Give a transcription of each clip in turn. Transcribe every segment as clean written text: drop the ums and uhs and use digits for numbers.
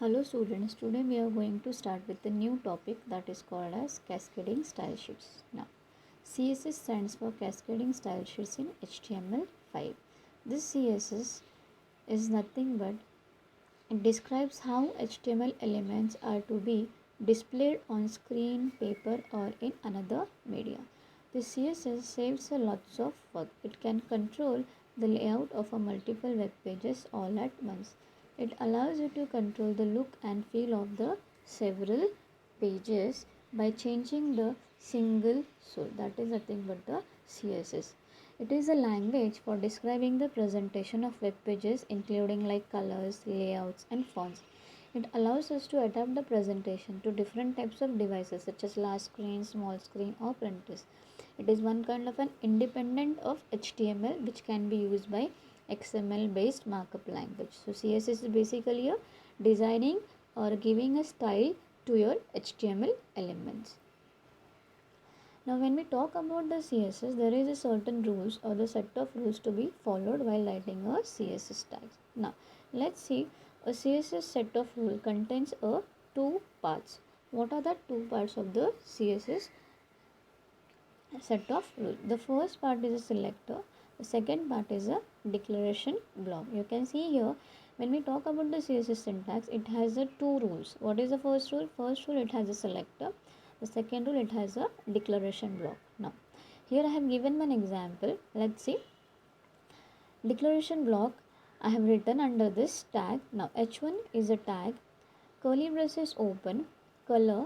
Hello students, today we are going to start with a new topic that is called as cascading style sheets. Now, CSS stands for cascading style sheets in HTML5. This CSS is nothing but it describes how HTML elements are to be displayed on screen, paper or in another media. The CSS saves a lots of work. It can control the layout of a multiple web pages all at once. It allows you to control the look and feel of the several pages by changing the single source. That is nothing but the CSS. It is a language for describing the presentation of web pages including like colors, layouts and fonts. It allows us to adapt the presentation to different types of devices such as large screen, small screen or printers. It is one kind of an independent of HTML which can be used by XML based markup language. So CSS is basically a designing or giving a style to your HTML elements. Now when we talk about the CSS, there is a certain rules or the set of rules to be followed while writing a CSS tag. Now let's see, a CSS set of rule contains two parts. What are the two parts of the CSS set of rules? The first part is a selector, the second part is a declaration block. You can see here when we talk about the CSS syntax, it has a two rules. What is the first rule? First rule, it has a selector. The second rule, it has a declaration block. Now here I have given one example. Let's see. Declaration block I have written under this tag. Now h1 is a tag, curly braces open, color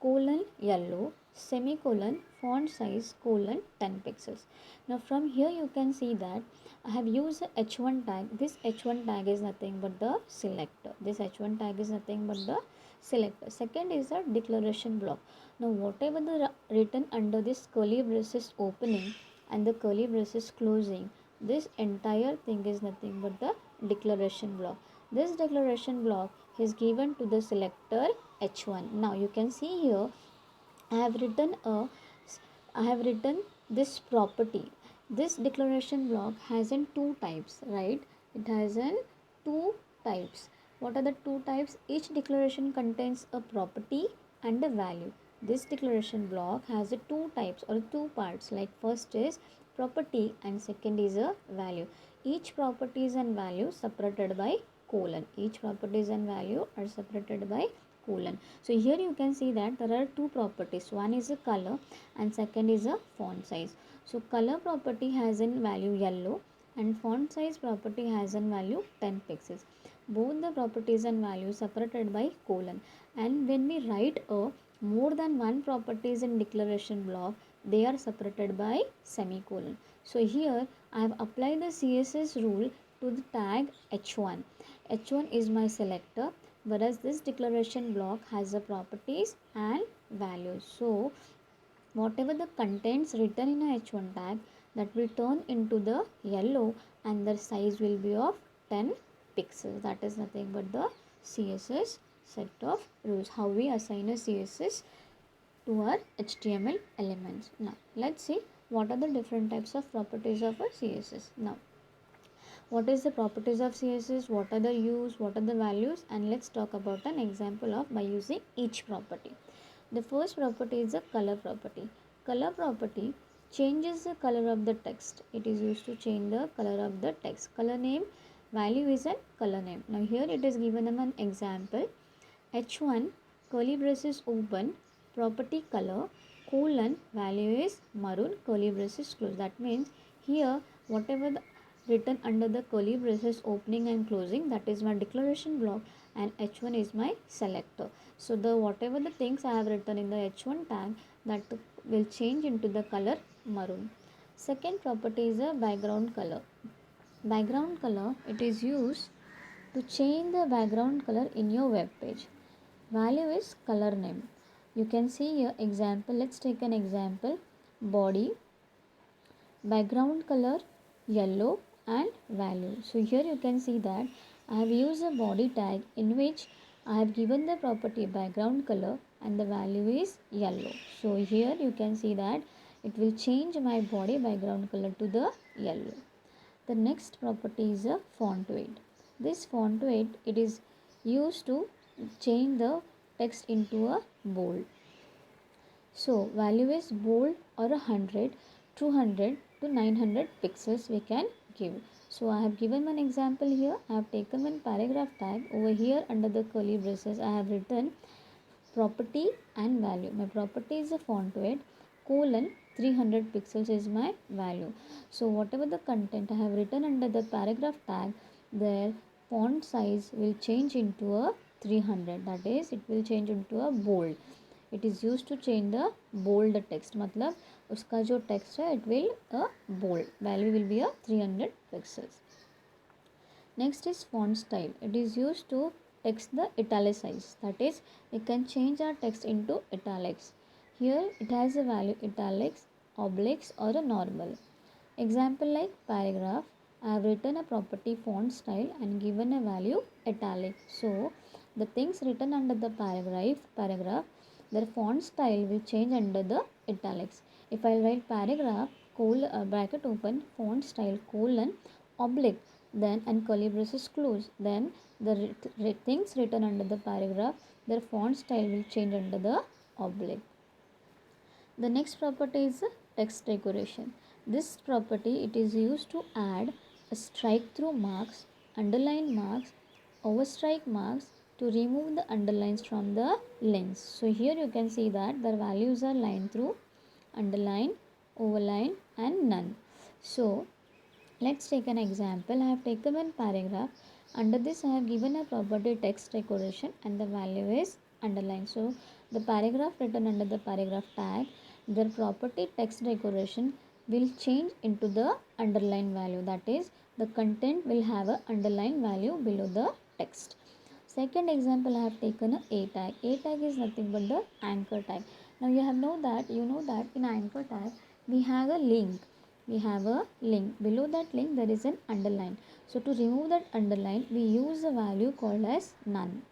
colon yellow, semicolon, font size colon 10 pixels. Now from here you can see that I have used the h1 tag. This h1 tag is nothing but the selector. This h1 tag is nothing but the selector. Second is the declaration block. Now whatever the written under this curly braces opening and the curly braces closing, this entire thing is nothing but the declaration block. This declaration block is given to the selector h1. Now you can see here I have written this property. This declaration block has in two types, right? It has in two types. What are the two types? Each declaration contains a property and a value. This declaration block has a two types or two parts, like first is property and second is a value. Each properties and value separated by colon. Each properties and value are separated by colon. So here you can see that there are two properties. One is a color and second is a font size. So color property has in value yellow and font size property has in value 10 pixels. Both the properties and values separated by colon. And when we write a more than one properties in declaration block, they are separated by semicolon. So here I have applied the CSS rule to the tag h1. h1 is my selector, whereas this declaration block has the properties and values. So whatever the contents written in a h1 tag, that will turn into the yellow and the size will be of 10 pixels. That is nothing but the CSS set of rules, how we assign a CSS to our HTML elements. Now let's see what are the different types of properties of a CSS. Now what is the properties of CSS, what are the use, what are the values, and let's talk about an example of by using each property. The first property is a color property. Color property changes the color of the text. It is used to change the color of the text. Color name value is a color name. Now here it is given them an example. h1 curly braces open, property color colon value is maroon, curly braces close. That means here whatever the written under the curly braces opening and closing, that is my declaration block, and h1 is my selector. So the whatever the things I have written in the h1 tag, that will change into the color maroon. Second property is a background color. Background color, it is used to change the background color in your web page. Value is color name. You can see here example. Let's take an example. Body, background color yellow and value. So here you can see that I have used a body tag in which I have given the property background color and the value is yellow. So here you can see that it will change my body background color to the yellow. The next property is a font weight. This font weight, it is used to change the text into a bold. So value is bold or 100, 200 to 900 pixels we can give. So I have given one example here. I have taken one paragraph tag. Over here under the curly braces I have written property and value. My property is a font weight, colon 300 pixels is my value. So whatever the content I have written under the paragraph tag, their font size will change into a 300, that is it will change into a bold. It is used to change the bold text, मतलब उसका जो text है it will a bold, value will be a 300 pixels. Next is font style. It is used to text the italicized, that is we can change our text into italics. Here it has a value italics, obliques or a normal. Example like paragraph, I have written a property font style and given a value italic. So the things written under the paragraph, their font style will change under the italics. If I write paragraph bracket open font style colon oblique then and curly braces close, then the things written under the paragraph, their font style will change under the oblique. The next property is text decoration. This property it is used to add a strike through marks, underline marks, overstrike marks to remove the underlines from the lines. So here you can see that the values are line through, underline, overline and none. So let's take an example. I have taken one paragraph. Under this I have given a property text decoration and the value is underline. So the paragraph written under the paragraph tag, their property text decoration will change into the underline value, that is the content will have a underline value below the text. Second example I have taken a tag. A tag is nothing but the anchor tag. Now you know that in anchor tag we have a link. We have a link. Below that link there is an underline. So to remove that underline we use a value called as none.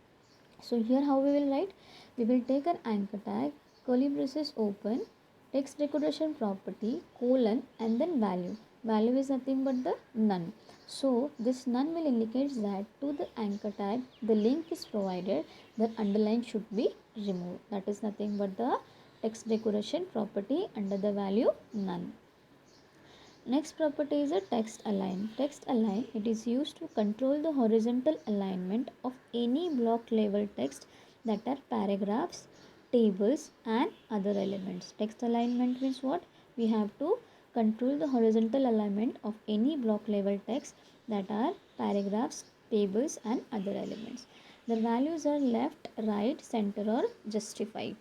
So here how we will write? We will take an anchor tag, curly braces open, text decoration property, colon and then value. Value is nothing but the none. So this none will indicate that to the anchor tag the link is provided, the underline should be removed. That is nothing but the text decoration property under the value none. Next property is a text align. Text align, it is used to control the horizontal alignment of any block level text that are paragraphs, tables and other elements. Text alignment means what? We have to control the horizontal alignment of any block level text that are paragraphs, tables and other elements. The values are left, right, center or justified.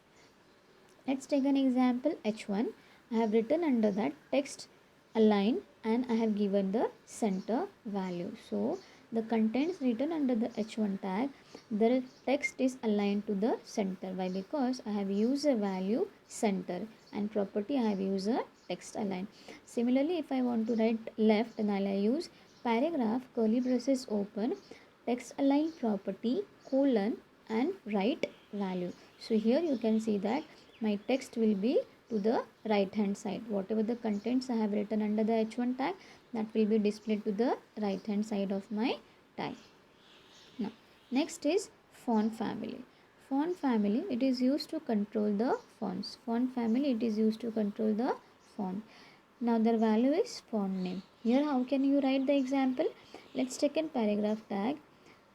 Let's take an example H1. I have written under that text align and I have given the center value. So the contents written under the H1 tag, the text is aligned to the center. Why? Because I have used a value center and property I have used a text align. Similarly, if I want to write left, then I'll use paragraph curly braces open text align property colon and right value. So here you can see that my text will be to the right hand side. Whatever the contents I have written under the H1 tag, that will be displayed to the right hand side of my tag. Now next is font family. Font family, it is used to control the fonts. Font family, it is used to control the font. Now their value is font name. Here how can you write the example? Let's take a paragraph tag.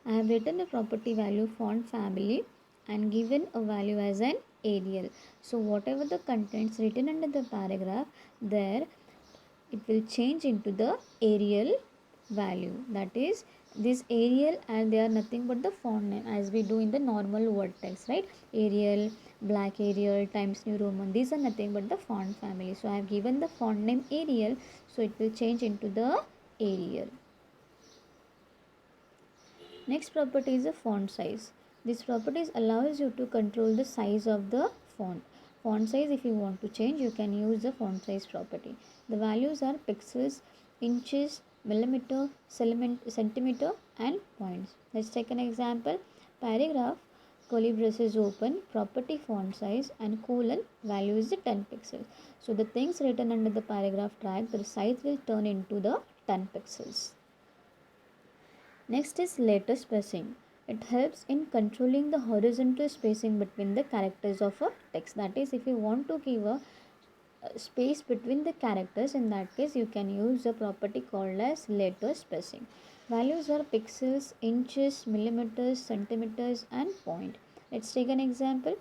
I have written the property value font family and given a value as an Arial. So whatever the contents written under the paragraph, there it will change into the Arial value. That is this Arial and they are nothing but the font name as we do in the normal word text, right? Arial, Black Arial, Times New Roman, these are nothing but the font family. So I have given the font name Arial, so it will change into the Arial. Next property is a font size. This property allows you to control the size of the font. Font size, if you want to change, you can use the font size property. The values are pixels, inches, millimeter, centimeter and points. Let's take an example. Paragraph, curly braces open, property font size and colon, value is the 10 pixels. So the things written under the paragraph tag, the size will turn into the 10 pixels. Next is letter spacing. It helps in controlling the horizontal spacing between the characters of a text. That is, if you want to give a space between the characters, in that case you can use a property called as letter spacing. Values are pixels, inches, millimeters, centimeters and point. Let's take an example.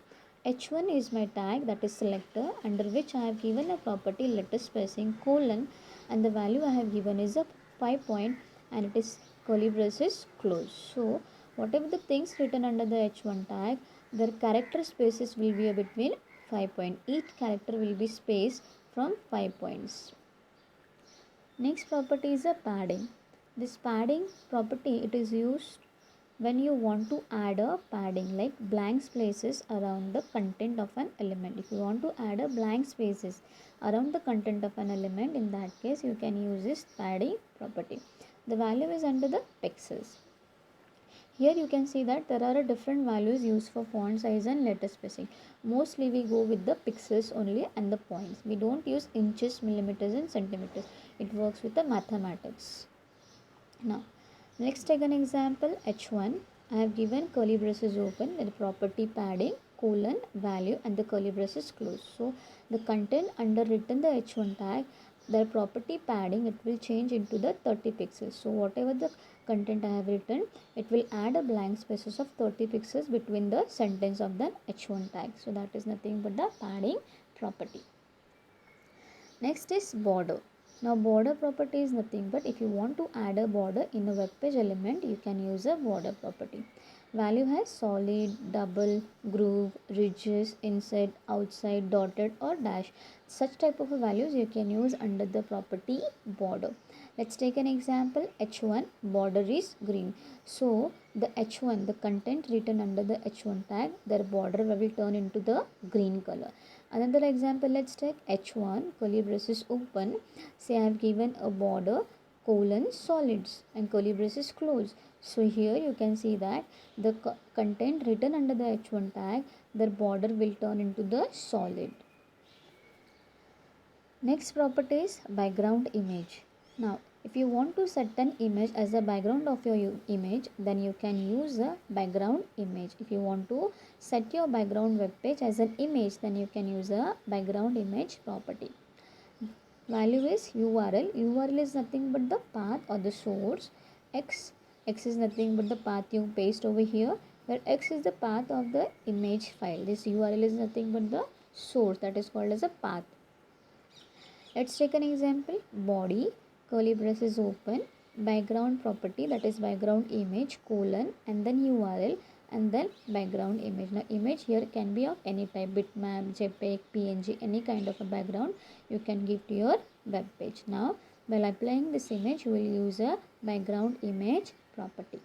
H1 is my tag, that is selector, under which I have given a property letter spacing colon, and the value I have given is a 5 point, and it is curly braces close. So whatever the things written under the H1 tag, their character spaces will be between 5 points. Each character will be spaced from 5 points. Next property is a padding. This padding property, it is used when you want to add a padding like blank spaces around the content of an element. If you want to add a blank spaces around the content of an element, in that case you can use this padding property. The value is under the pixels. Here you can see that there are different values used for font size and letter spacing. Mostly we go with the pixels only and the points. We don't use inches, millimeters and centimeters. It works with the mathematics. Now, let's take an example. H1. I have given curly braces open with the property padding, colon, value and the curly braces closed. So, the content under written the H1 tag, their property padding, it will change into the 30 pixels. So, whatever the content I have written, it will add a blank spaces of 30 pixels between the sentence of the H1 tag. So, that is nothing but the padding property. Next is border. Now border property is nothing but if you want to add a border in a web page element, you can use a border property. Value has solid, double, groove, ridges, inside, outside, dotted or dash. Such type of values you can use under the property border. Let's take an example. H1 border is green. So the H1, the content written under the H1 tag, their border will turn into the green color. Another example, let's take H1 curly braces open. Say I have given a border colon solids and curly braces close. So here you can see that the content written under the H1 tag, their border will turn into the solid. Next property is background image. Now if you want to set an image as a background of your image, then you can use a background image. If you want to set your background web page as an image, then you can use a background image property. Value is URL. URL is nothing but the path or the source. X is nothing but the path you paste over here, where X is the path of the image file. This URL is nothing but the source, that is called as a path. Let's take an example. Body curly braces open, background property, that is background image colon and then URL and then background image. Now image here can be of any type, bitmap, JPEG, PNG, any kind of a background you can give to your web page. Now while applying this image, you will use a background image property.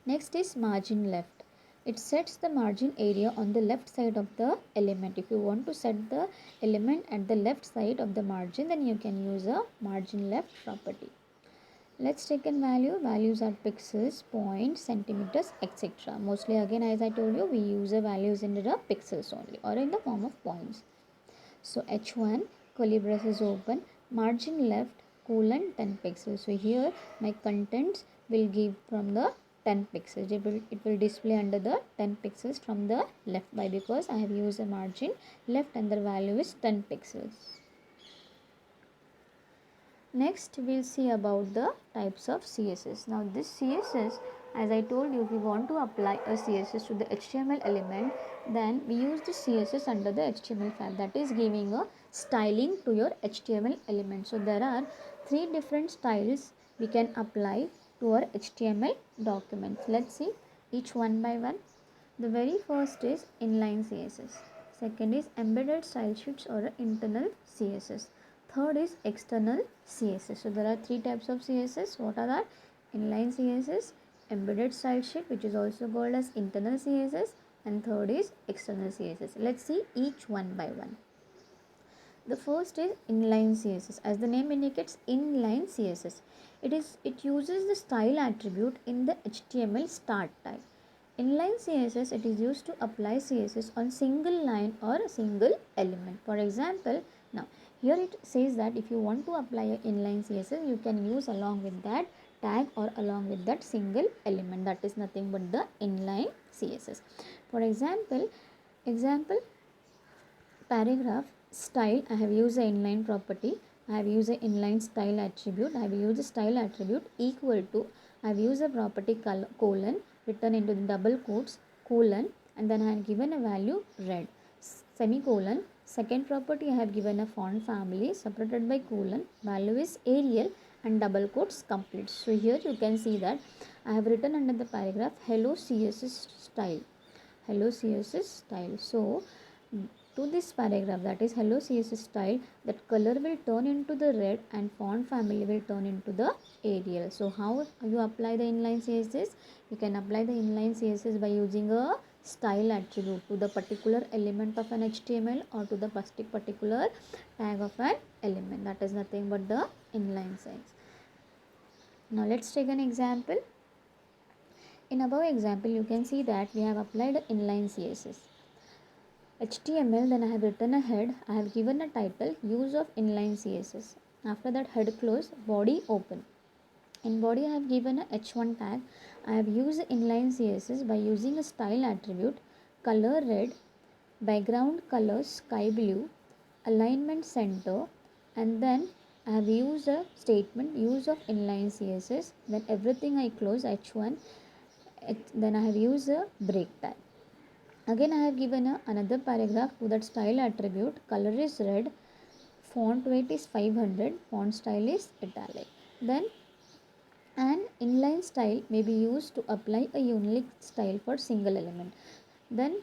Next is margin left. It sets the margin area on the left side of the element. If you want to set the element at the left side of the margin, then you can use a margin left property. Let's take a value. Values are pixels, points, centimeters, etc. Mostly again, as I told you, we use the values in the pixels only or in the form of points. So H1 curly braces open, margin left colon 10 pixels. So here my contents will give from the 10 pixels. It will display under the 10 pixels from the left by, because I have used a margin left and the value is 10 pixels. Next we'll see about the types of CSS. Now this CSS, as I told you, if we want to apply a CSS to the HTML element, then we use the CSS under the HTML file, that is giving a styling to your HTML element. So there are 3 different styles we can apply to our HTML documents. Let's see each one by one. The very first is inline CSS. Second is embedded style sheets or internal CSS. Third is external CSS. So there are 3 types of CSS. What are that? Inline CSS, embedded style sheet, which is also called as internal CSS, and third is external CSS. Let's see each one by one. The first is inline CSS. As the name indicates, inline CSS. It uses the style attribute in the HTML start tag. Inline CSS, it is used to apply CSS on single line or a single element. For example, now here it says that if you want to apply an inline CSS, you can use along with that tag or along with that single element, that is nothing but the inline CSS. For example paragraph style, I have used the inline property, I have used the inline style attribute, I have used the style attribute equal to, I have used a property colon written into the double quotes colon, and then I have given a value red semicolon. Second property I have given a font family separated by colon, value is Arial and double quotes complete. So here you can see that I have written under the paragraph hello CSS style, hello CSS style. So to this paragraph, that is hello CSS style, that color will turn into the red and font family will turn into the Arial. So how you apply the inline CSS? You can apply the inline CSS by using a style attribute to the particular element of an HTML or to the particular tag of an element, that is nothing but the inline CSS. Now let's take an example. In above example you can see that we have applied inline CSS HTML, then I have written a head, I have given a title, use of inline CSS. After that head close, body open. In body I have given a h1 tag, I have used inline CSS by using a style attribute, color red, background color sky blue, alignment center, and then I have used a statement, use of inline CSS, then everything I close h1, then I have used a break tag. Again I have given another paragraph to that style attribute, color is red, font weight is 500, font style is italic. Then an inline style may be used to apply a unique style for single element. Then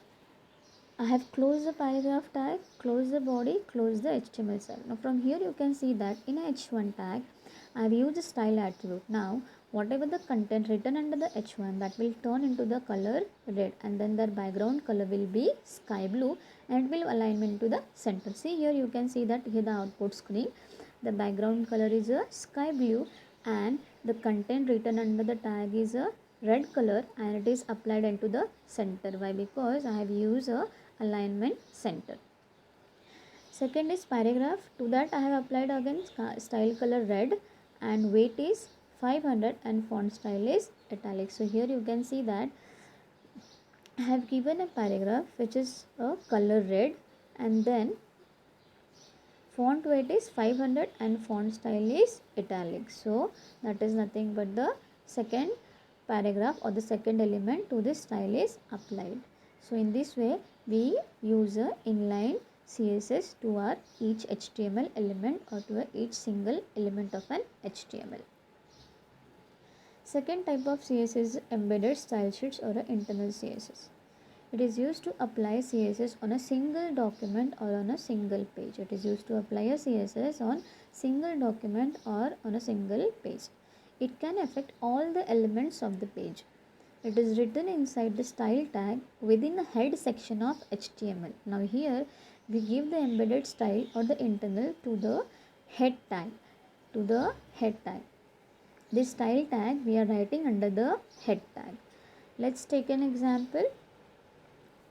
I have closed the paragraph tag, close the body, close the HTML cell. Now from here you can see that in a h1 tag I have used the style attribute. Now whatever the content written under the h1, that will turn into the color red, and then the background color will be sky blue and will alignment to the center. See here you can see that here the output screen, the background color is a sky blue and the content written under the tag is a red color and it is applied into the center. Why? Because I have used a alignment center. Second is paragraph, to that I have applied again style color red and weight is 500 and font style is italic. So here you can see that I have given a paragraph which is a color red and then font weight is 500 and font style is italic. So that is nothing but the second paragraph or the second element to this style is applied. So in this way we use a inline CSS to our each HTML element or to each single element of an HTML. Second type of CSS is embedded style sheets or internal CSS. It is used to apply CSS on a single document or on a single page. It is used to apply a CSS on single document or on a single page. It can affect all the elements of the page. It is written inside the style tag within the head section of HTML. Now here we give the embedded style or the internal to the head tag. This style tag we are writing under the head tag. Let's take an example.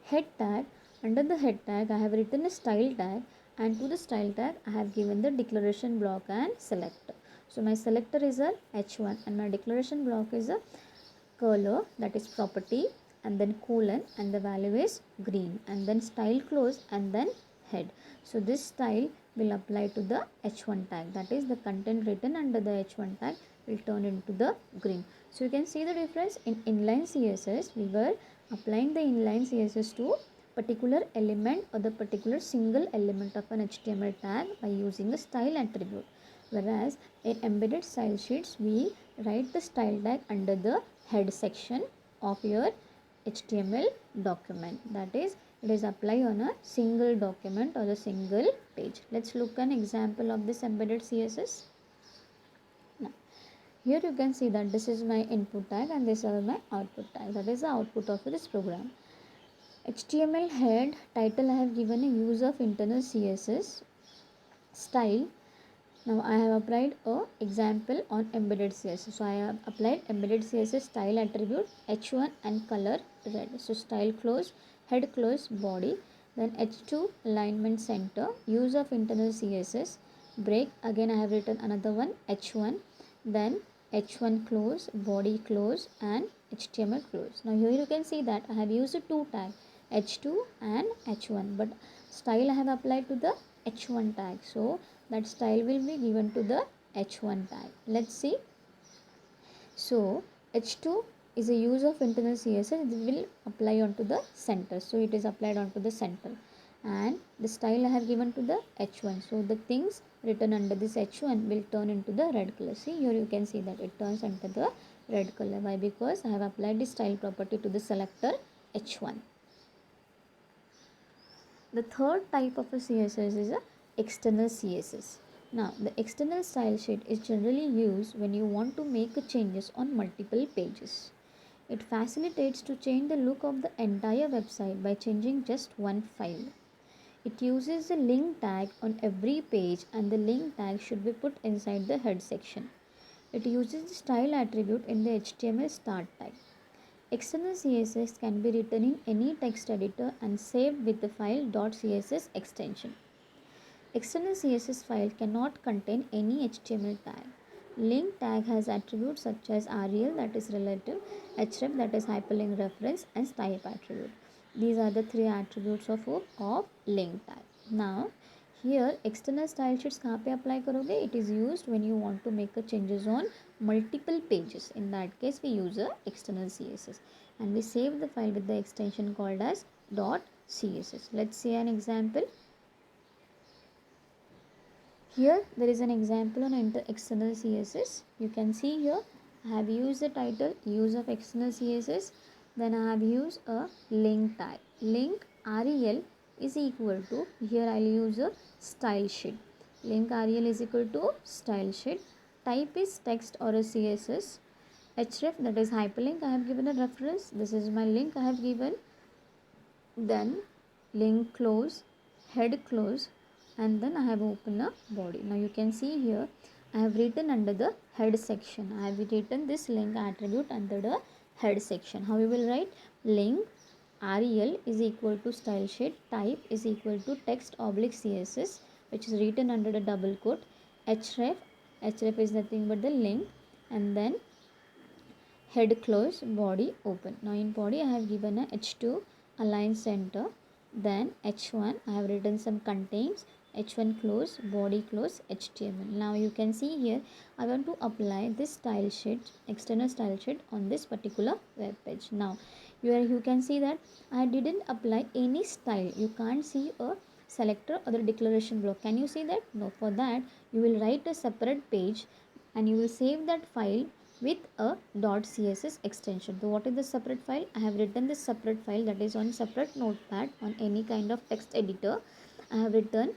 Head tag, under the head tag I have written a style tag and to the style tag I have given the declaration block and selector. So my selector is a h1 and my declaration block is a color, that is property, and then colon and the value is green, and then style close and then head. So this style will apply to the h1 tag, that is the content written under the h1 tag will turn into the green. So you can see the difference. In inline CSS we were applying the inline CSS to particular element or the particular single element of an HTML tag by using a style attribute, whereas in embedded style sheets we write the style tag under the head section of your HTML document, that is it is applied on a single document or a single page. Let's look an example of this embedded CSS. Now here you can see that this is my input tag and this is my output tag, that is the output of this program. HTML head title I have given a use of internal CSS style. Now I have applied a example on embedded CSS. So I have applied embedded CSS style attribute h1 and color red. So style close, head close, body, then h2 alignment center, use of internal CSS, break, again I have written another one h1, then h1 close, body close, and HTML close. Now here you can see that I have used two tags, h2 and h1, but style I have applied to the h1 tag, so that style will be given to the h1 tag. Let's see. So h2 is a use of internal CSS. It will apply onto the center, so it is applied onto the center, and the style I have given to the h1. So the things written under this h1 will turn into the red color. See here you can see that it turns into the red color. Why? Because I have applied the style property to the selector h1. The third type of a CSS is a external CSS. Now, the external style sheet is generally used when you want to make changes on multiple pages. It facilitates to change the look of the entire website by changing just one file. It uses the link tag on every page, and the link tag should be put inside the head section. It uses the style attribute in the HTML start tag. External CSS can be written in any text editor and saved with the file .css extension. External CSS file cannot contain any HTML tag. Link tag has attributes such as rel, that is relative, href, that is hyperlink reference, and type attribute. These are the three attributes of link tag. Now here external style sheets कहाँ पे apply करोगे? It is used when you want to make a changes on multiple pages. In that case we use a external CSS, and we save the file with the extension called as .css. Let's see an example. Here there is an example on external CSS. You can see here I have used the title use of external CSS. Then I have used a link tag. Link rel is equal to, here I will use a style sheet. Link rel is equal to style sheet. Type is text or a CSS. href, that is hyperlink, I have given a reference. This is my link I have given. Then link close, head close, and then I have opened a body. Now you can see here I have written under the head section. I have written this link attribute under the head section. How you will write? Link rel is equal to style sheet, type is equal to text oblique CSS, which is written under the double quote. href is nothing but the link, and then head close, body open. Now in body I have given a h2 align center, then h1 I have written some contains, h1 close, body close, HTML. Now you can see here I want to apply this style sheet, external style sheet, on this particular web page. Now you can see that I didn't apply any style. You can't see a selector or the declaration block. Can you see that? No. For that you will write a separate page and you will save that file with a .css extension. So what is the separate file? I have written this separate file, that is on separate notepad on any kind of text editor. I have written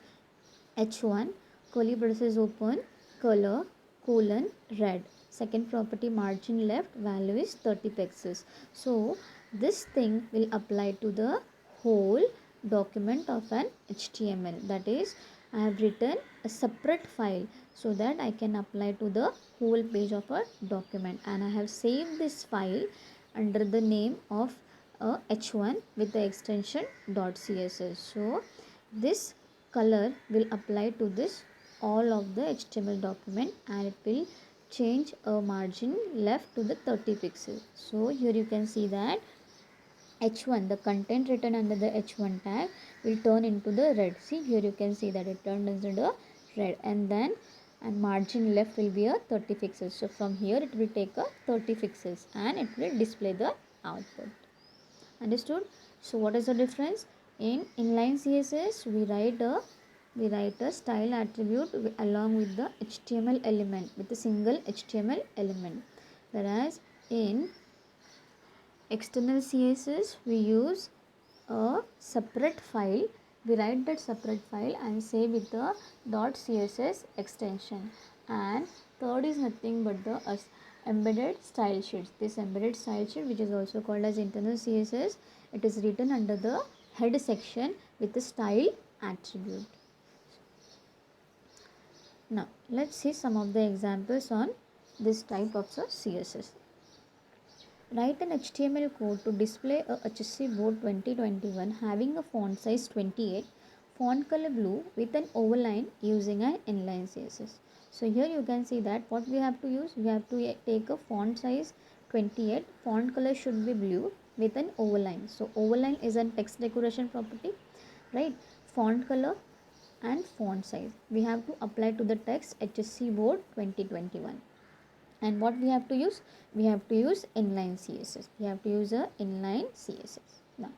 h1 curly braces open, color colon red, second property margin left, value is 30 pixels. So this thing will apply to the whole document of an HTML. That is, I have written a separate file so that I can apply to the whole page of a document, and I have saved this file under the name of h1 with the extension .css. So this color will apply to this all of the HTML document, and it will change a margin left to the 30 pixels. So here you can see that h1, the content written under the h1 tag, will turn into the red. See here you can see that it turned into the red, and then margin left will be a 30 pixels. So from here it will take a 30 pixels and it will display the output. Understood? So what is the difference? In inline CSS we write a style attribute along with the HTML element, with a single HTML element, whereas in external CSS we use a separate file. We write that separate file and save with the .css extension. And third is nothing but the embedded style sheets. This embedded style sheet, which is also called as internal CSS, it is written under the head section with the style attribute. Now let's see some of the examples on this type of CSS. Write an HTML code to display a HSC board 2021 having a font size 28, font color blue with an overline using an inline CSS. So here you can see that what we have to use, we have to take a font size 28. Font color should be blue with an overline. So overline is a text decoration property, right? Font color and font size we have to apply to the text HSC board 2021. And what we have to use, we have to use inline CSS. We have to use a inline CSS. Now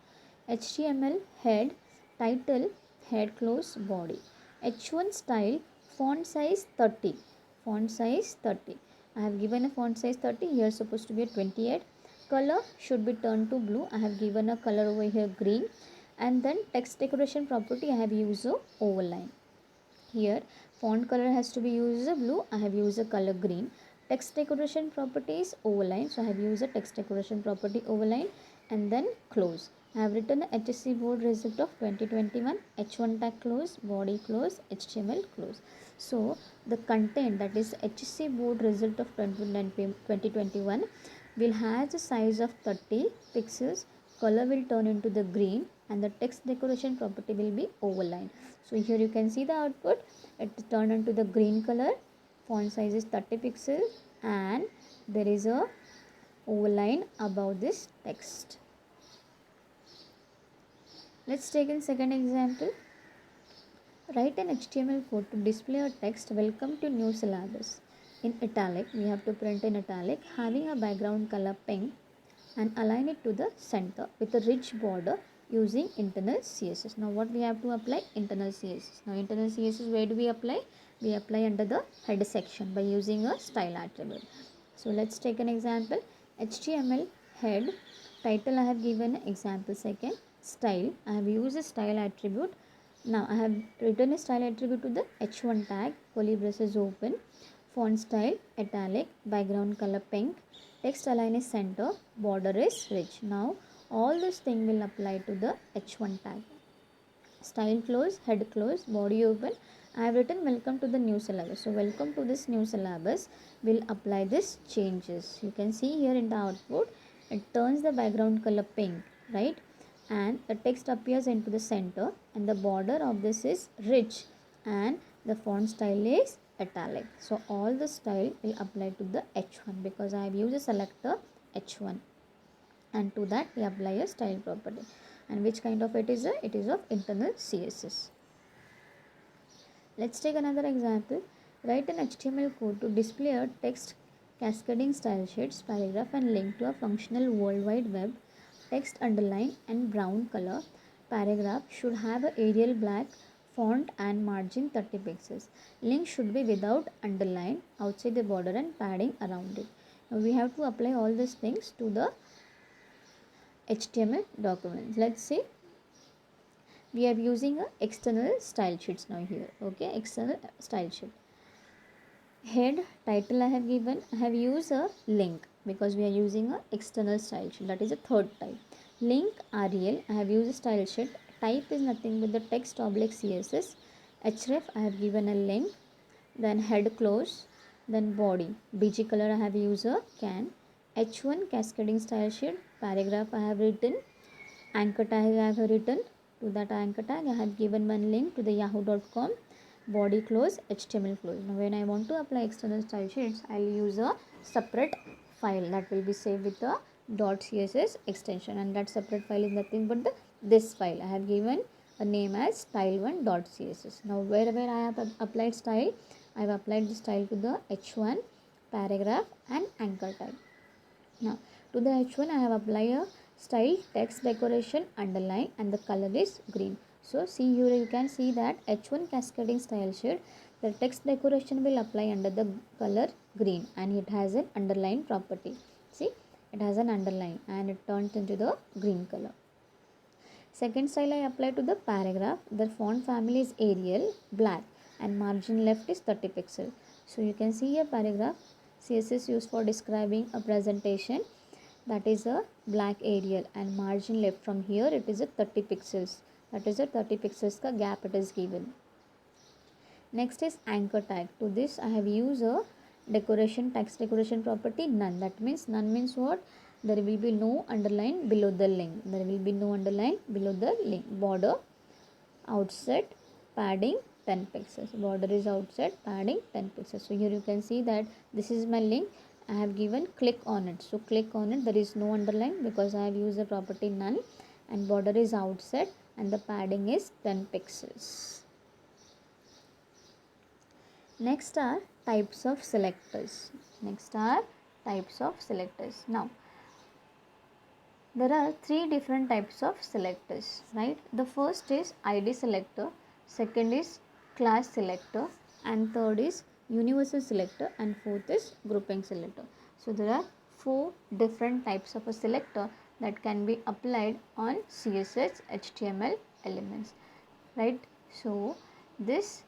HTML head, title, head, close, body. H1 style, font size 30. Font size 30. I have given a font size 30. Here supposed to be a 28. Color should be turned to blue. I have given a color over here green. And then text decoration property, I have used a overline. Here font color has to be used a blue. I have used a color green. Text decoration property is overline. So I have used a text decoration property overline. And then close. I have written HSC board result of 2021. H1 tag close, body close, HTML close. So the content, that is HSC board result of 2021 will have the size of 30 pixels. Color will turn into the green and the text decoration property will be overline. So here you can see the output. It turned into the green color. Font size is 30 pixels and there is a overline above this text. Let's take in second example. Write an HTML code to display a text welcome to new syllabus. In italic, we have to print in italic, having a background color pink and align it to the center with a rich border using internal CSS. Now what we have to apply? Internal CSS. Now internal CSS, where do we apply? We apply under the header section by using a style attribute. So let's take an example. HTML head, title I have given example second, style I have used a style attribute. Now I have written a style attribute to the H1 tag, curly braces open, font style italic, background color pink, text align is center, border is rich. Now all this thing will apply to the H1 tag. Style close, head close, body open. I have written welcome to the new syllabus. So welcome to this new syllabus will apply this changes. You can see here in the output, it turns the background color pink, right? And the text appears into the center and the border of this is rich and the font style is italic. So all the style will apply to the H1 because I have used a selector H1 and to that we apply a style property. And which kind of it is of internal CSS. Let's take another example. Write an HTML code to display a text cascading style sheets, paragraph and link to a functional World Wide Web. Text underline and brown color. Paragraph should have a Arial black font and margin 30 pixels. Link should be without underline outside the border and padding around it. Now we have to apply all these things to the HTML document. Let's see. We are using a external style sheets now here. Okay, external style sheet. Head, title I have given. I have used a link because we are using a external style sheet. That is a third type. Link Arial. I have used a style sheet. Type is nothing but the text oblique CSS. Href I have given a link. Then head close. Then body. BG color I have used a can. H1 cascading style sheet. Paragraph I have written. Anchor tag I have written. To that anchor tag I have given one link to the yahoo.com. Body close, HTML close. Now when I want to apply external style sheets, I will use a separate file that will be saved with the .css extension, and that separate file is nothing but this file. I have given a name as style1.css. Now wherever I have applied style, I have applied the style to the H1, paragraph and anchor tag. Now to the H1 I have applied a style text decoration underline and the color is green. So see here you can see that H1 cascading style sheet, the text decoration will apply under the color green and it has an underline property. See, it has an underline and it turns into the green color. Second style I apply to the paragraph. The font family is Arial black and margin left is 30 pixel. So you can see here paragraph CSS used for describing a presentation, that is a black Arial and margin left from here it is a 30 pixels. That is a 30 pixels ka gap it is given. Next is anchor tag. To this I have used a decoration text decoration property none. That means none means what? There will be no underline below the link. There will be no underline below the link. Border, outset, padding 10 pixels. Border is outside, padding 10 pixels. So here you can see that this is my link. I have given click on it. So click on it. There is no underline because I have used the property none, and border is outside and the padding is 10 pixels. Next are types of selectors. Now there are three different types of selectors, right? The first is ID selector, second is class selector, and third is universal selector, and fourth is grouping selector. So there are four different types of a selector that can be applied on CSS HTML elements, right? So this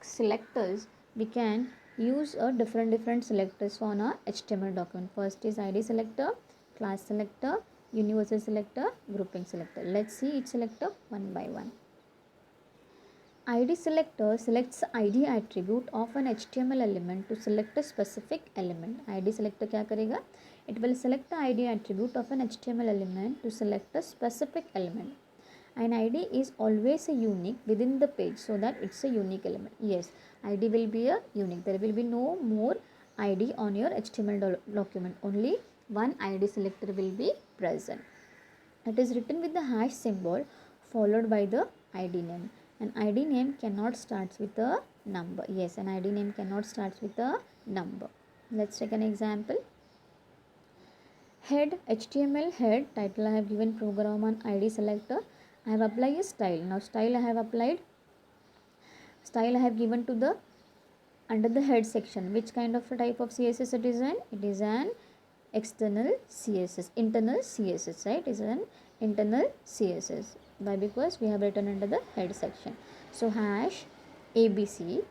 selectors, we can use a different selectors on our HTML document. First is ID selector, class selector, universal selector, grouping selector. Let's see each selector one by one. ID selector selects the ID attribute of an HTML element to select a specific element. ID selector क्या करेगा? It will select the ID attribute of an HTML element to select a specific element. An ID is always a unique within the page, so that it's a unique element. Yes, ID will be a unique. There will be no more ID on your HTML document. Only one ID selector will be present. It is written with the hash symbol followed by the ID name. An ID name cannot start with a number. Yes, an ID name cannot start with a number. Let's take an example. Head, HTML head, title I have given program on ID selector. I have applied a style. Now style I have applied. Style I have given to the under the head section. Which kind of a type of CSS it is an? It is an external CSS, internal CSS, right? It is an internal CSS. Why? Because we have written under the head section. So hash ABC,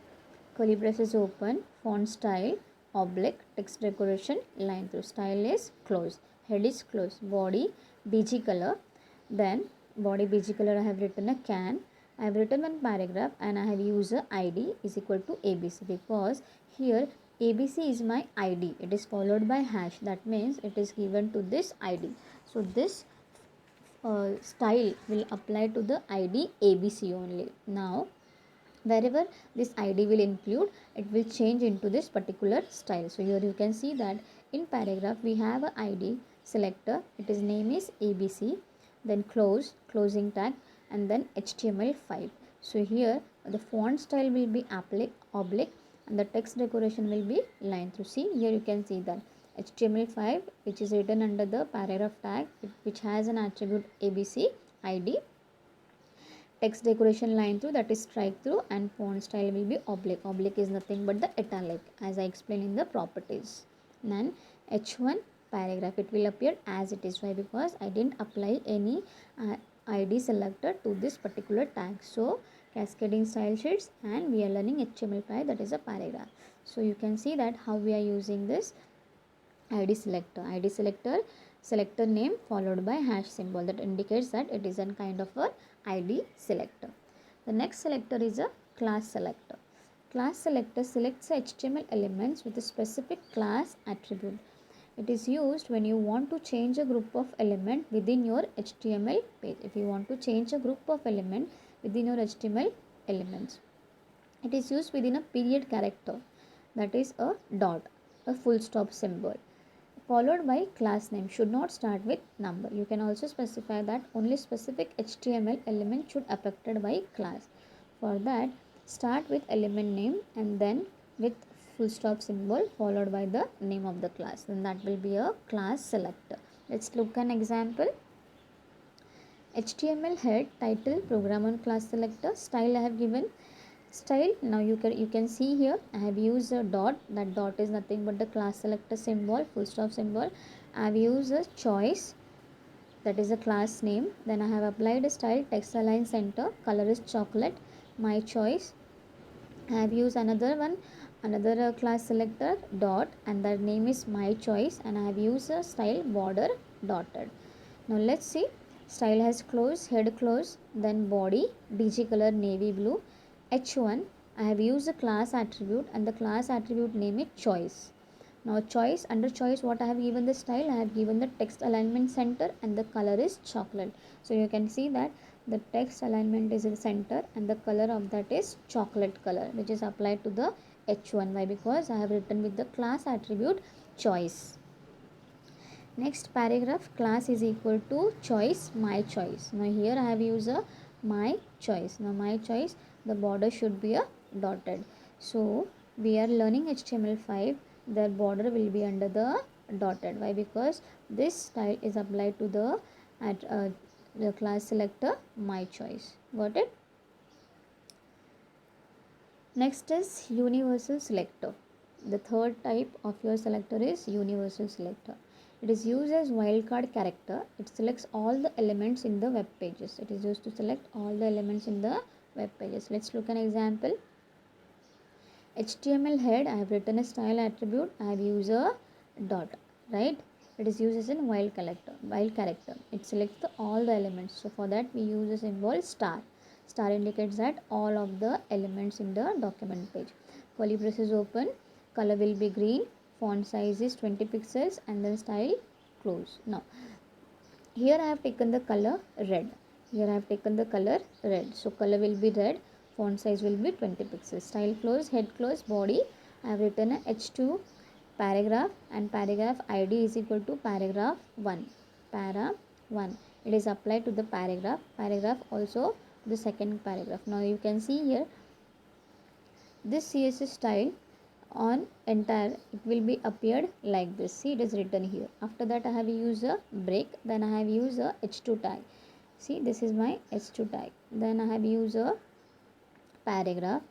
curly braces open, font style, oblique, text decoration, line through. Style is close, head is close, body BG color, then body BG color I have written a can. I have written one paragraph and I have used a ID is equal to ABC because here ABC is my ID. It is followed by hash. That means it is given to this ID. So this style will apply to the ID ABC only. Now wherever this ID will include, it will change into this particular style. So here you can see that in paragraph we have a ID selector. It is name is ABC, then closing tag, and then HTML5. So here the font style will be oblique and the text decoration will be line through. See here you can see that HTML5 which is written under the paragraph tag which has an attribute ABC ID, text decoration line through that is strike through, and font style will be oblique. Oblique is nothing but the italic as I explained in the properties. Then H1 paragraph, it will appear as it is. Why? Because I didn't apply any ID selector to this particular tag. So cascading style sheets, and we are learning HTML5, that is a paragraph. So you can see that how we are using this ID selector. ID selector name followed by hash symbol that indicates that it is a kind of a ID selector. The next selector is a class selector. Class selector selects HTML elements with a specific class attribute. It is used when you want to change a group of element within your HTML page. If you want to change a group of element within your HTML elements, it is used within a period character, that is a dot, a full stop symbol, followed by class name. Should not start with number. You can also specify that only specific HTML element should affected by class. For that, start with element name and then with full stop symbol followed by the name of the class. Then that will be a class selector. Let's look an example. HTML head, title, program on class selector, style I have given. Style, now you can see here I have used a dot. That dot is nothing but the class selector symbol, full stop symbol. I have used a choice, that is a class name. Then I have applied a style, text align center, color is chocolate, my choice. I have used another class selector dot, and that name is my choice, and I have used a style border dotted. Now let's see. Style has close, head close, then body BG color navy blue. H1 I have used a class attribute and the class attribute name is choice. Now choice, under choice what I have given the style, I have given the text alignment center and the color is chocolate. So you can see that the text alignment is in center and the color of that is chocolate color, which is applied to the H1. Why? Because I have written with the class attribute choice. Next paragraph, class is equal to choice, my choice. Now here I have used a my choice. Now my choice, the border should be a dotted. So we are learning HTML5, the border will be under the dotted. Why? Because this style is applied to the class selector my choice. Got it? Next is universal selector. The third type of your selector is universal selector. It is used as wildcard character. It selects all the elements in the web pages. It is used to select all the elements in the web pages. Let's look an example. HTML head, I have written a style attribute. I have used a dot, right? It is used as in wild character. It selects all the elements. So for that we use a symbol star. Star indicates that all of the elements in the document page. Curly braces open, color will be green, font size is 20 pixels, and then style close. Now here I have taken the color red. So color will be red, font size will be 20 pixels. Style close, head close, body. I have written a H2 paragraph, and paragraph ID is equal to paragraph 1. Para 1. It is applied to the paragraph. Paragraph also the second paragraph. Now you can see here this CSS style on entire, it will be appeared like this. See, it is written here. After that I have used a break, then I have used a H2 tag. See, this is my H2 tag. Then I have used a paragraph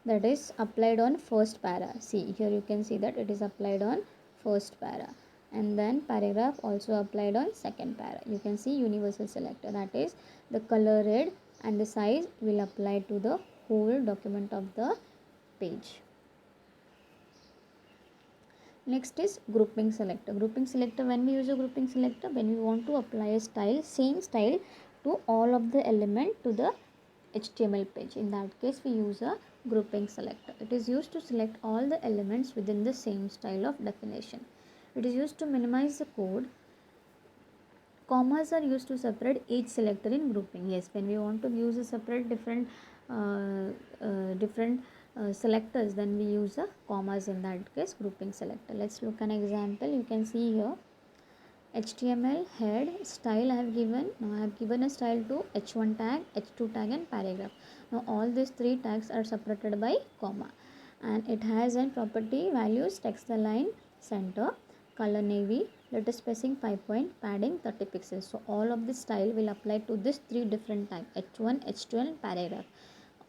that is applied on first para. See, here you can see that it is applied on first para, and then paragraph also applied on second para. You can see universal selector, that is the color red and the size will apply to the whole document of the page. Next is grouping selector. Grouping selector, when we use a grouping selector, when we want to apply a style, same style to all of the element to the HTML page. In that case we use a grouping selector. It is used to select all the elements within the same style of definition. It is used to minimize the code. Commas are used to separate each selector in grouping. Yes, when we want to use a separate different selectors, then we use a commas, in that case grouping selector. Let's look an example. You can see here HTML head style I have given. Now I have given a style to H1 tag, H2 tag and paragraph. Now all these three tags are separated by comma, and it has a property values text align center, color navy, letter spacing 5 point, padding 30 pixels. So all of this style will apply to this three different tags, H1, H2 and paragraph.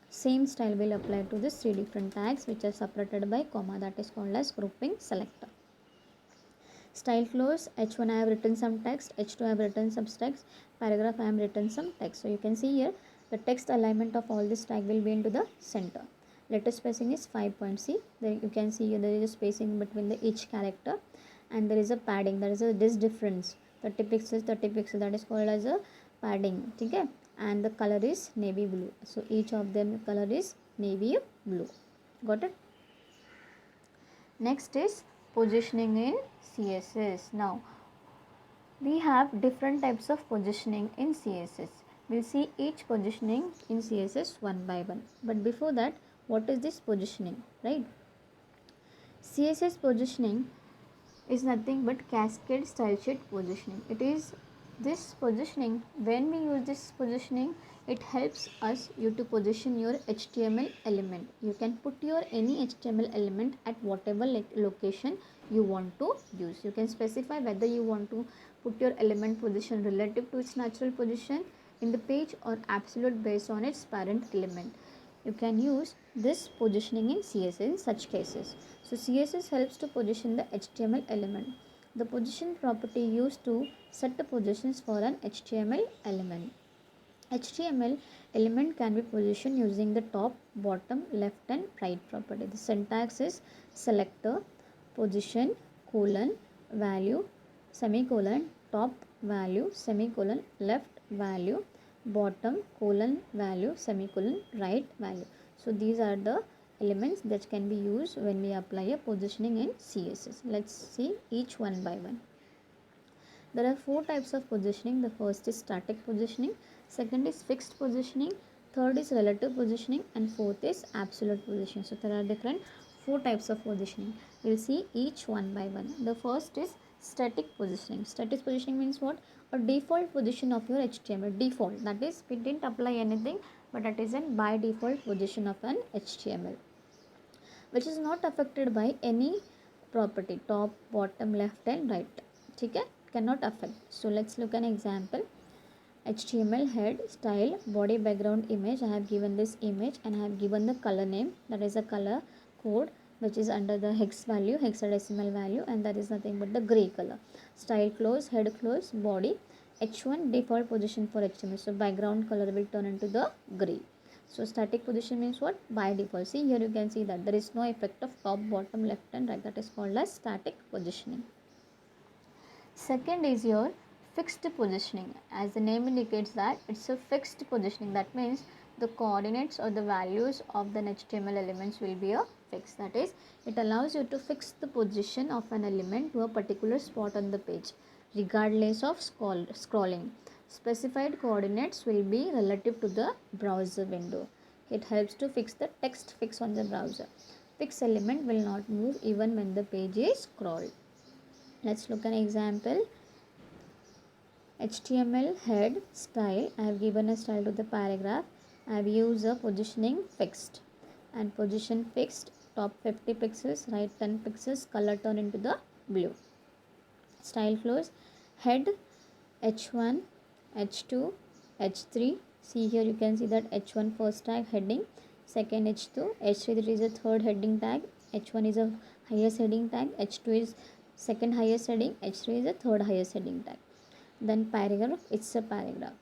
Same style will apply to these three different tags which are separated by comma, that is called as grouping selector. Style close, H1 I have written some text, H2 I have written some text, paragraph I have written some text. So you can see here the text alignment of all this tag will be into the center. Letter spacing is 5 point. See, there you can see here there is a spacing between the each character, and there is a padding, there is this difference 30 pixels, that is called as a padding. Okay, and the color is navy blue. So each of them color is navy blue. Got it? Next is positioning in CSS. Now we have different types of positioning in CSS. We'll see each positioning in CSS one by one. But before that, what is this positioning, right? CSS positioning is nothing but cascade style sheet positioning. It is this positioning, when we use this positioning, it helps us you to position your HTML element. You can put your any HTML element at whatever location you want to use. You can specify whether you want to put your element position relative to its natural position in the page or absolute based on its parent element. You can use this positioning in CSS in such cases. So CSS helps to position the HTML element. The position property used to set the positions for an HTML element. HTML element can be positioned using the top, bottom, left and right property. The syntax is selector, position, colon, value, semicolon, top value, semicolon, left value, bottom, colon, value, semicolon, right value. So these are the elements that can be used when we apply a positioning in CSS. Let's see each one by one. There are four types of positioning. The first is static positioning, second is fixed positioning, third is relative positioning, and fourth is absolute positioning. So there are different four types of positioning. We'll see each one by one. The first is static positioning. Static positioning means what? A default position of your HTML. Default, that is, we didn't apply anything, but that is an by default position of an HTML, which is not affected by any property, top, bottom, left and right. Okay, cannot affect. So let's look an example. HTML head, style, body, background, image. I have given this image and I have given the color name, that is a color code which is under the hex value, hexadecimal value, and that is nothing but the gray color. Style close, head close, body. H1 default position for HTML. So background color will turn into the gray. So static position means what? By default. See here you can see that there is no effect of top, bottom, left and right. That is called as static positioning. Second is your fixed positioning. As the name indicates that it's a fixed positioning. That means the coordinates or the values of the HTML elements will be a fixed. That is, it allows you to fix the position of an element to a particular spot on the page regardless of scrolling. Specified coordinates will be relative to the browser window. It helps to fix the text fix on the browser. Fixed element will not move even when the page is scrolled. Let's look an example. HTML head style. I have given a style to the paragraph. I have used a positioning fixed, and position fixed, top 50 pixels, right 10 pixels, color turn into the blue. Style close, head H1, H2, H3. See here you can see that H1 first tag heading, second H2, H3 that is a third heading tag, H1 is a highest heading tag, H2 is second highest heading, H3 is a third highest heading tag. Then paragraph, it's a paragraph.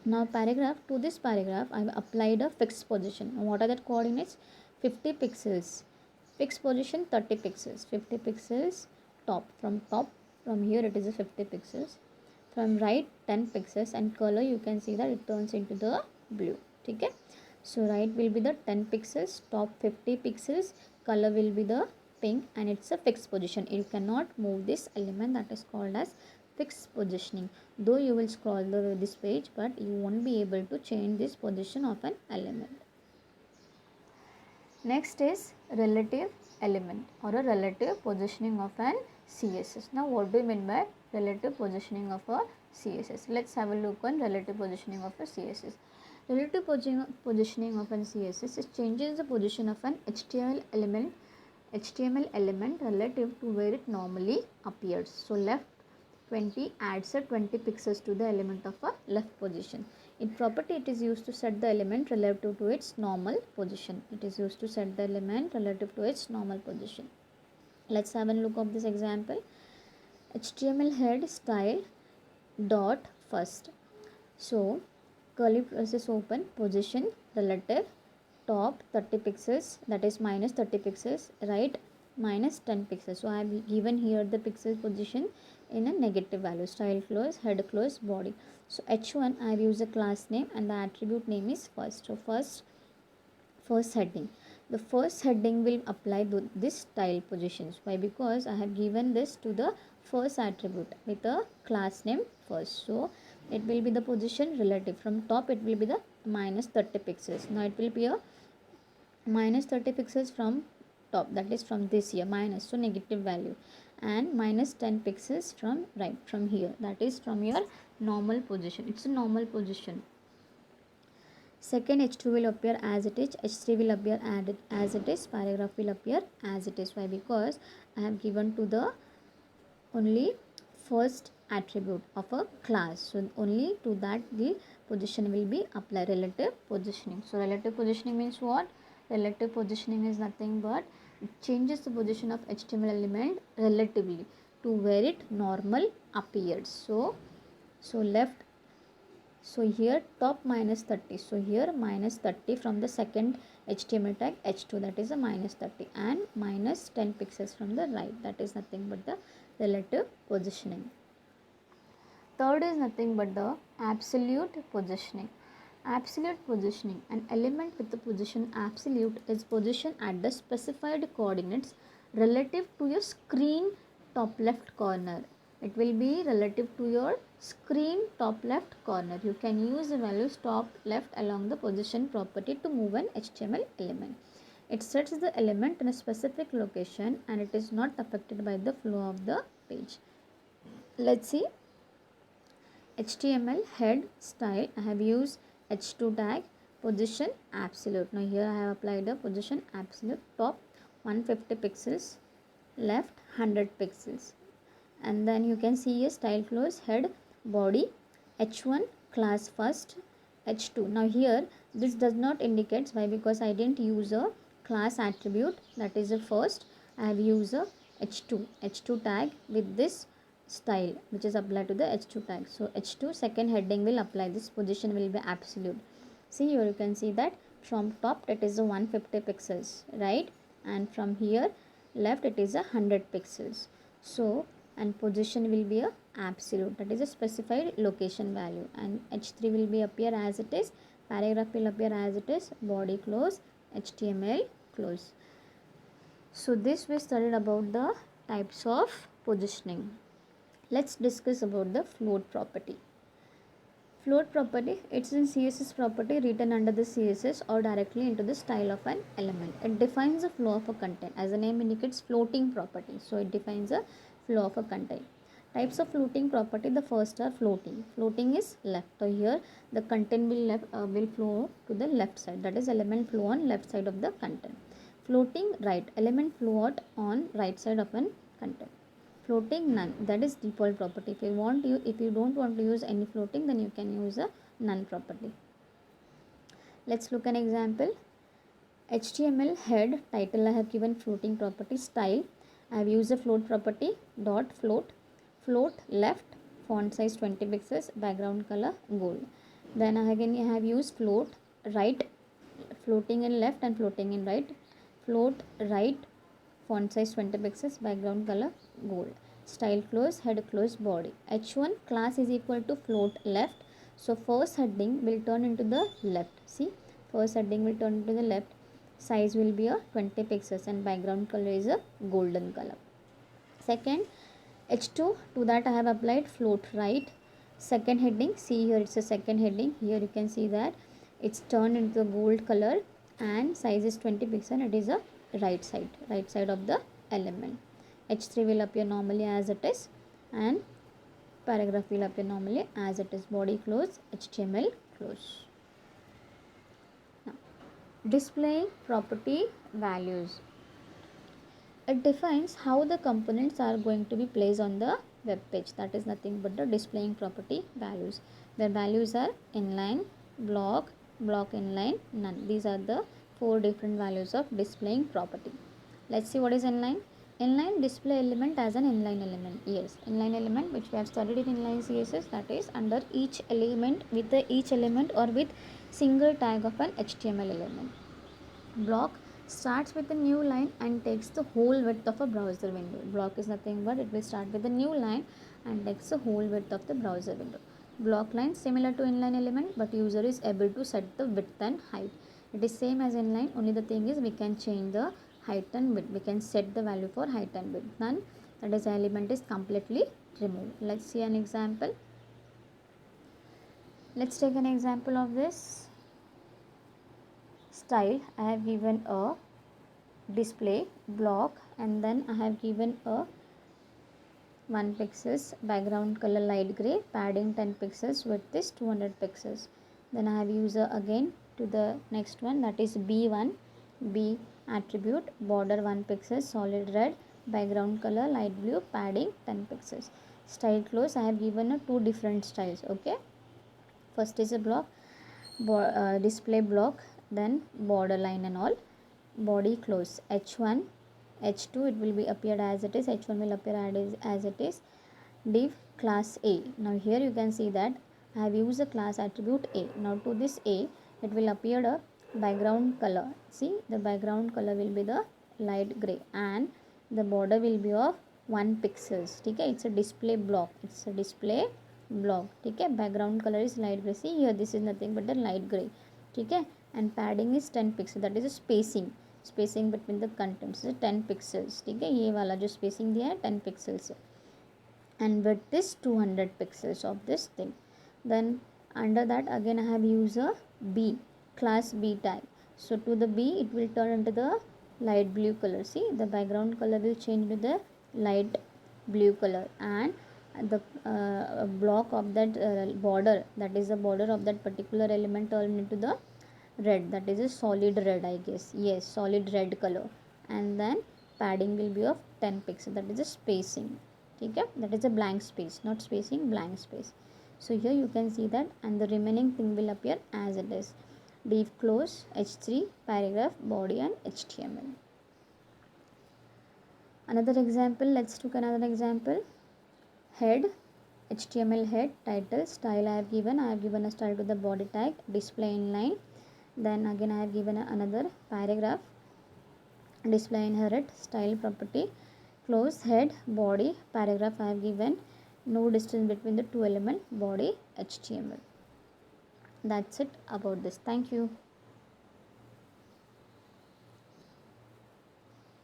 Now paragraph, to this paragraph I have applied a fixed position. Now what are the coordinates? 50 pixels, fixed position 30 pixels, 50 pixels top, from here it is a 50 pixels, from right 10 pixels, and color you can see that it turns into the blue. Okay, so right will be the 10 pixels, top 50 pixels, color will be the pink, and it's a fixed position. You cannot move this element. That is called as fixed positioning. Though you will scroll this page, but you won't be able to change this position of an element. Next is relative element or a relative positioning of an CSS. Now what do you mean by relative positioning of a CSS? Let's have a look on relative positioning of a CSS. Relative positioning of an CSS is changes the position of an HTML element relative to where it normally appears. So left 20 adds a 20 pixels to the element of a left position. In property, it is used to set the element relative to its normal position. It is used to set the element relative to its normal position. Let's have a look of this example. HTML head style dot first. So curly braces open, position relative, top 30 pixels, that is minus 30 pixels, right minus 10 pixels. So I have given here the pixel position in a negative value. Style close, head close, body. So H1 I have used the class name and the attribute name is first. So first heading. The first heading will apply this style positions. Why? Because I have given this to the first attribute with a class name first. So it will be the position relative. From top it will be the minus 30 pixels. Now it will be a minus 30 pixels from top, that is from this here, minus, so negative value, and minus 10 pixels from right, from here, that is from your normal position. It's a normal position. Second H2 will appear as it is, H3 will appear as it is, paragraph will appear as it is. Why? Because I have given to the only first attribute of a class, so only to that the position will be applied, relative positioning. So relative positioning means what? Relative positioning is nothing but it changes the position of HTML element relatively to where it normal appears. So left, so here top minus 30, so here minus 30 from the second HTML tag H2, that is a minus 30, and minus 10 pixels from the right, that is nothing but the relative positioning. Third is nothing but the absolute positioning. Absolute positioning, an element with the position absolute is positioned at the specified coordinates relative to your screen top left corner. It will be relative to your screen top left corner. You can use the values top left along the position property to move an HTML element. It sets the element in a specific location and it is not affected by the flow of the page. Let's see. HTML head style. I have used h2 tag, position absolute. Now here I have applied the position absolute, top 150 pixels, left 100 pixels. And then you can see a style close, head, body, h1 class first, h2. Now here this does not indicate, why? Because I didn't use a class attribute, that is the first. I have used a h2 tag with this style which is applied to the h2 tag. So h2 second heading will apply, this position will be absolute. See here you can see that from top it is a 150 pixels, right? And from here left it is a 100 pixels. So and position will be a absolute, that is a specified location value, and h3 will be appear as it is, paragraph will appear as it is, body close, HTML close. So this we studied about the types of positioning. Let's discuss about the float property. Float property, it's in CSS property written under the CSS or directly into the style of an element. It defines the flow of a content, as the name indicates, floating property. So it defines a flow of a content. Types of floating property, the first are floating. Floating is left. So here the content will flow to the left side, that is element flow on left side of the content. Floating right, element flow out on right side of an content. Floating none, that is default property. If you don't want to use any floating, then you can use a none property. Let's look an example. HTML head title, I have given floating property. Style, I have used a float property, dot float. Float left, font size 20 pixels, background color gold. Then again I have used float right, floating in left and floating in right. Float right, font size 20 pixels, background color gold. Style close, head close, body. h1 class is equal to float left. So first heading will turn into the left. See, first heading will turn into the left. Size will be a 20 pixels and background color is a golden color. Second, h2, to that I have applied float right. Second heading, see here it's a second heading. Here you can see that it's turned into the gold color and size is 20 pixels. It is a right side of the element. h3 will appear normally as it is and paragraph will appear normally as it is. Body close, HTML close. Now, displaying property values. It defines how the components are going to be placed on the web page. That is nothing but the displaying property values. The values are inline, block inline, none. These are the 4 different values of displaying property. Let's see what is inline. Inline, display element as an inline element. Yes, inline element which we have studied in inline CSS, that is under each element, with the each element or with single tag of an HTML element. Block starts with a new line and takes the whole width of a browser window. Block is nothing but it will start with a new line and takes the whole width of the browser window. Block line similar to inline element, but user is able to set the width and height. It is same as inline, only the thing is we can change the height and width. We can set the value for height and width. None, that is element is completely removed. Let's see an example. Let's take an example of this. Style, I have given a display block and then I have given a 1 pixels, background color light gray, padding 10 pixels, width is 200 pixels. Then I have user again to the next one, that is B1, B attribute, border 1 pixel, solid red, background color light blue, padding 10 pixels. Style close, I have given a 2 different styles. Okay, first is a block, display block, then border line and all. Body close, h1, h2 it will be appeared as it is, h1 will appear as it is. Div class A. Now here you can see that I have used the class attribute A. Now to this A it will appear a background color. See, the background color will be the light gray and the border will be of 1 pixels. Okay, it's a display block. It's a display block. Okay, background color is light gray. See here, this is nothing but the light gray. Okay, and padding is 10 pixels. That is a spacing between the contents is 10 pixels. ठीक है, ये वाला जो spacing दिया है 10 pixels. and width is 200 pixels of this thing. Then under that again I have used a B, class B tag. So to the B it will turn into the light blue color. See, the background color will change to the light blue color, and the block of that border, that is the border of that particular element, turn into the red, that is a solid red, I guess. Yes, solid red color. And then padding will be of 10 pixel, that is a spacing. Okay, that is a blank space, not spacing, blank space. So here you can see that, and the remaining thing will appear as it is: div close, h3, paragraph, body, and html. Another example, let's take another example. Head, html head, title, style I have given a style to the body tag, display inline. Then again I have given another paragraph, display inherit, style property, close, head, body, paragraph I have given, no distance between the two element, body, html. That's it about this. Thank you.